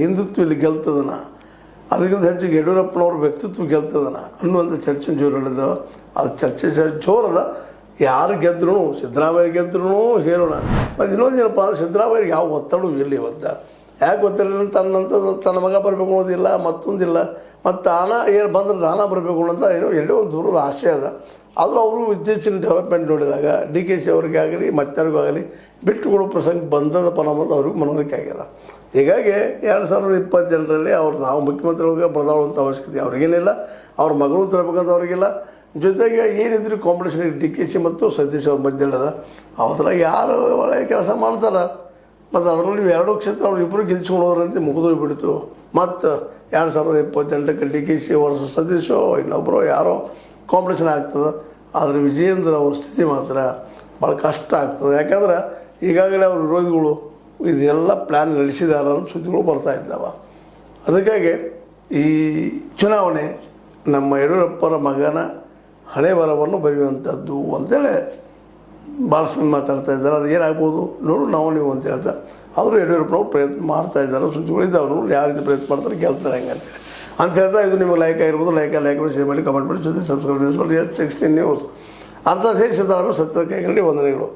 ಹಿಂದುತ್ವ ಇಲ್ಲಿ ಗೆಲ್ತದನ, ಅದಕ್ಕಿಂತ ಹೆಚ್ಚಿಗೆ ಯಡಿಯೂರಪ್ಪನವ್ರ ವ್ಯಕ್ತಿತ್ವ ಗೆಲ್ತದನ ಅನ್ನುವಂಥ ಚರ್ಚೆ ಜೋರಲ್ಲಿದ್ದಾವೆ. ಅದು ಚರ್ಚೆ ಜೋರದ. ಯಾರು ಗೆದ್ರೂ ಸಿದ್ದರಾಮಯ್ಯ ಗೆದ್ರೂ ಹೇಳೋಣ. ಮತ್ತು ಇನ್ನೊಂದೇನಪ್ಪ ಅಂದ್ರೆ ಸಿದ್ದರಾಮಯ್ಯಗೆ ಯಾವ ಒತ್ತಡವೂ ಇಲ್ಲ ಇವತ್ತು. ಯಾಕೆ ಗೊತ್ತಿಲ್ಲ, ತನ್ನ ಮಗ ಬರಬೇಕು ಅನ್ನೋದಿಲ್ಲ, ಮತ್ತೊಂದಿಲ್ಲ, ಮತ್ತು ಏನು ಬಂದ್ರೆ ದಾನ ಬರಬೇಕು ಅಂತ ಎಲ್ಲೋ ಒಂದು ದೂರದ ಆಶೆ ಅದ. ಆದರೂ ಅವರು ಇತ್ತೀಚಿನ ಡೆವಲಪ್ಮೆಂಟ್ ನೋಡಿದಾಗ DKಶಿ ಅವ್ರಿಗೆ ಆಗಲಿ ಮತ್ತಾರಿಗೂ ಆಗಲಿ ಬಿಟ್ಟುಕೊಡೋ ಪ್ರಸಂಗ ಬಂದದಪ್ಪ ನಮ್ಮದು ಅವ್ರಿಗೆ ಮನವರಿಕೆ ಆಗ್ಯದ. ಹೀಗಾಗಿ 2028ರಲ್ಲಿ ಅವ್ರು ನಾವು ಮುಖ್ಯಮಂತ್ರಿಗಳಿಗೆ ಬದಲಾವಣೆಂಥ ಅವಶ್ಯಕತೆ ಅವ್ರಿಗೇನಿಲ್ಲ, ಅವ್ರ ಮಗಳು ತರಬೇಕಂತ ಅವ್ರಿಗಿಲ್ಲ. ಜೊತೆಗೆ ಏನಿದ್ರು ಕಾಂಪಿಟೇಷನ್ DKಶಿ ಮತ್ತು ಸತೀಶ್ ಅವ್ರ ಮಧ್ಯಲ್ಲದ. ಅದ್ರಾಗ ಯಾರು ಒಳ್ಳೆಯ ಕೆಲಸ ಮಾಡ್ತಾರೆ, ಮತ್ತು ಅದರಲ್ಲಿ 2 ಕ್ಷೇತ್ರ ಅವ್ರು ಇಬ್ಬರು ಗೆಲ್ಸ್ಕೊಂಡವ್ರಂತೆ ಮುಗಿದೋಗ್ಬಿಡ್ತು. ಮತ್ತು 2028ಕ್ಕೆ DKಶಿ ವರ್ಷ ಸತೀಶೋ ಇನ್ನೊಬ್ಬರು ಯಾರೋ ಕಾಂಪಿಟೇಷನ್ ಆಗ್ತದೆ. ಆದರೆ ವಿಜಯೇಂದ್ರ ಅವ್ರ ಸ್ಥಿತಿ ಮಾತ್ರ ಭಾಳ ಕಷ್ಟ ಆಗ್ತದೆ. ಯಾಕಂದ್ರೆ ಈಗಾಗಲೇ ಅವ್ರ ವಿರೋಧಿಗಳು ಇದೆಲ್ಲ ಪ್ಲ್ಯಾನ್ ನಡೆಸಿದಾರ ಅನ್ನೋ ಸುದ್ದಿಗಳು ಬರ್ತಾ ಇದ್ದಾವೆ. ಅದಕ್ಕಾಗಿ ಈ ಚುನಾವಣೆ ನಮ್ಮ ಯಡಿಯೂರಪ್ಪರ ಮಗನ ಹಣೆ ಬರವನ್ನು ಬರೆಯುವಂಥದ್ದು ಅಂತೇಳಿ ಭಾಳಷ್ಟು ಮಾತಾಡ್ತಾ ಇದ್ದಾರೆ. ಅದು ಏನಾಗ್ಬೋದು ನೋಡು ನಾವು ನೀವು ಅಂತ ಹೇಳ್ತಾ ಅವರು ಯಡಿಯೂರಪ್ಪನವ್ರು ಪ್ರಯತ್ನ ಮಾಡ್ತಾ ಇದ್ದಾರೆ. ಸುದ್ದಿಗಳಿದ್ದಾವೆ, ನೋಡಿ ಯಾವ ರೀತಿ ಪ್ರಯತ್ನ ಮಾಡ್ತಾರೆ, ಗೆಲ್ತಾರೆ ಹೆಂಗೆ ಅಂತೇಳಿ ಅಂತ ಹೇಳ್ತಾ ಇದು ನಿಮಗೆ ಲೈಕ್ ಆಗಿರ್ಬೋದು. ಲೈಕ್ ಮಾಡಿ, ಶೇರ್ ಮಾಡಿ, ಕಮೆಂಟ್ ಮಾಡಿ, ಜೊತೆ ಸಬ್ಸ್ಕ್ರೈಬ್ ಮಾಡಿ. H16 ನ್ಯೂಸ್ ಅರ್ಥ ಹೇಗೆ ಸಿದ್ಧಾರಣ ಸತ್ಯದ ಕೈಗಳಲ್ಲಿ ವಂದನೆಗಳು.